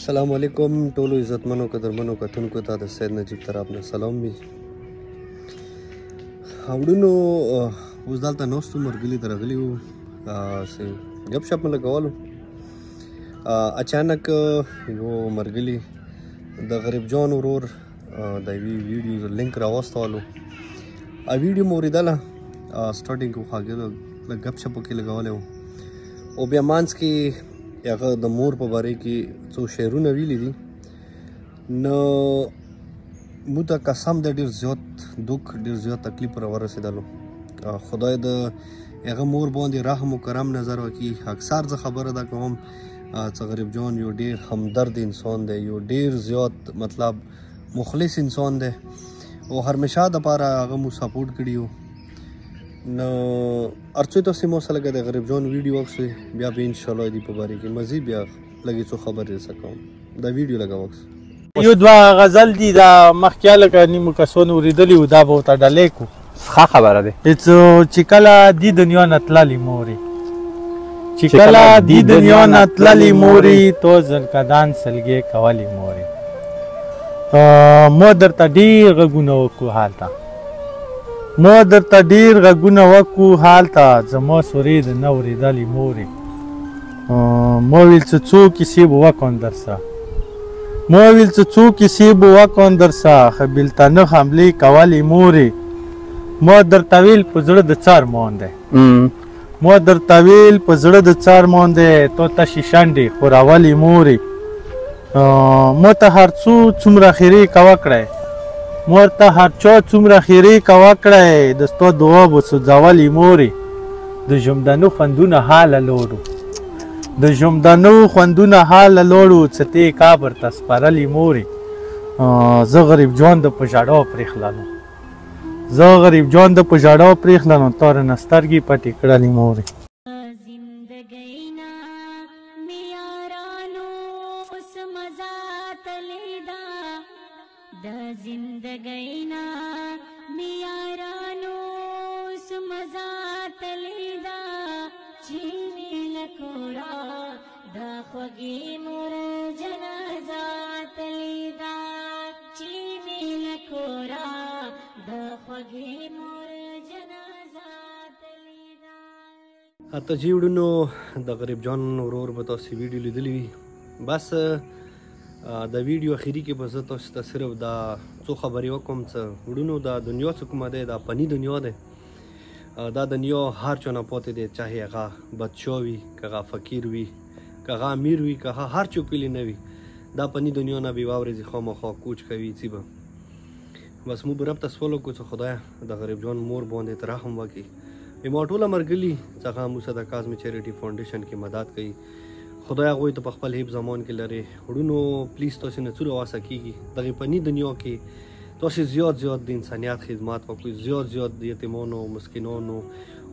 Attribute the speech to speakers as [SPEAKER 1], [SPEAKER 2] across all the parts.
[SPEAKER 1] السلام علیکم ټولو عزتمنو قدرمنو کتونکو ته د سید نجیب طرف نه سلام وي. وړونو اوس دلته ناستو مرګلي درغلي وو ګپ شپ مې لګولو. اچانک یو مرګلي د غریب جان ورور د یوې ویډیو لینک راواستولو. ویډیو مې اورېدله سټارټینګ کې خو هغې لږ ګپ شپ پکې لګولی وو او بیا منځ کې هغه د مور په باره کې څو شعرونه ویلي دي. نو موږ ته قسم دی ډېر زیات دُخ ډېر زیات تکلیف راورسېدلو. خدای د هغه مور باندې رحم و کرم نظر وکړي. اکثر زه خبره دا کوم چې غریب جان یو ډېر همدرد انسان دی، یو ډېر زیات مطلب مخلص انسان دی او همیشه دپاره هغه مو سپورټ کړي وو. نو ارڅو تاسې مو سره لګه د غریب جان ویډیو وکړئ، بیا به انشاءالله دې په باره کې مزید بیا لږې څو خبرې درڅه کوم. دا ویډیو لږه وکړئ.
[SPEAKER 2] یو دوه غزل دي دا مخکې هلکه نیمو کسانو اورېدلي وو، دا به ورته ډالۍ کړو.
[SPEAKER 3] ښه خبره دی.
[SPEAKER 2] چې کله دې دنیا نه تللې مورې، چې کله دې دنیا نه تللې مورې، تو زلکدان سلګې کولې مورې. ما درته ډېر غږونه وکړو هلته، ما درته ډېر غږونه وکړو هلته، زما سورې د نه اورېدلې مورې. ما ویل چې څو کیسې به وکړم درسه، ما ویل چې څو کیسې به وکړم درسه، ښه بېلتانه حملې کولې مورې. ما درته ویل په زړه د څار مان دی، ما درته ویل په زړه د څار مان دی، تو تشې شنډې خورولې مورې. ما ته هر څو څومره خیرې کوه کړی، مور ته هر چا څومره خیرې کوه کړی، د ستا دعا به سوځولې مورې. د ژوندانو خوندونه حاله لوړو، د ژوندانو خوندونه حاله لوړو، څه ته یې کابر ته سپرلې مورې. زه غریب جان د په ژړا پرېښللو، زه غریب جان د په ژړا پرېښللو، تا رانه سترګې پټې کړلې مورې.
[SPEAKER 4] د زندګۍ نه مې یارانو اوس مزه تللې ده، چې مې له کوره د خوږې مور جنازه تللې ده، چې مې له کوره د خوږې مور جنازه تللې ده.
[SPEAKER 1] اته جی وړونو د غریب جان ورور به تاسې ویډیو لیدلی وي. بس د ویډیو اخري کې به زه تاسو ته صرف دا څو خبرې وکړم چې وړونو دا دنیا چې کومه دی دا فني دنیا دی. دا دنیا هر چا نه پاتې دی، چاهې هغه بادشاه وي که هغه فقیر وي که هغه امیر وي که هغه هر څوک ویلې نه وي. دا فني دنیا نه بې واورېږي، خامخا کوچ کوي څه به. بس موږ به رب ته سوال وکړو چې خدایه د غریب جان مور باندې ته رحم وکړي. ما ټوله مرګلي چې هغه موږ سره د کاظمي چیریټي فاونډیشن کې مدد کوي، خدای هغوی ته په خپل حفظ امان کې لري. وړونو پلیز تاسې نه څه راواسه کېږي، دغې فني دنیا کې تاسې زیات زیات د انسانیت خدمات وکړئ، زیات زیات د یتیمانو مسکینانو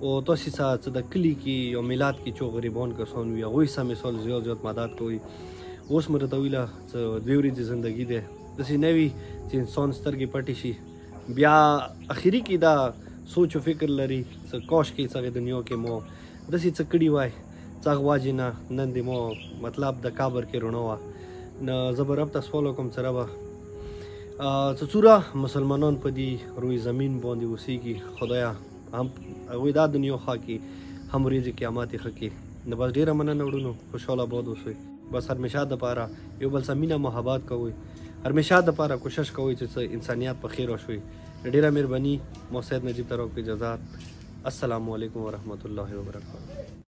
[SPEAKER 1] او تاسې څه د کلي کې یا ملت کې چې غریبان کسان وي هغوی سره مثال زیات زیات مدد کوئ. اوس مې راته ویله چې 2 ورځې زندګي دی، داسې نه وي چې انسان سترګې پټې شي بیا اخري کې دا سوچ و فکر لري چې کاش کې څه دنیا کې مو داسې څه کړي وای څغ واجې نه نن دې مو مطلب د کابر کې رڼا وه. نو زه به رب ته سوال وکړم چې ربه چې څومره مسلمانان په دې روی زمین باندې اوسېږي، خدایه هم هغوی دا دنیا ښه کړي، هم ورځې قیامت یې ښه کړي. نو بس ډېره مننه وړونو، خوشحاله آباد اوسئ. بس همیشه دپاره یو بل سره مینه محبت کوئ، همیشه دپاره کوشش کوئ چې څه انسانیت په خیر وشوي. ډېره مهرباني. ما سید نجیب طرف کې اجازات. السلام علیکم ورحمت الله وبرکاته.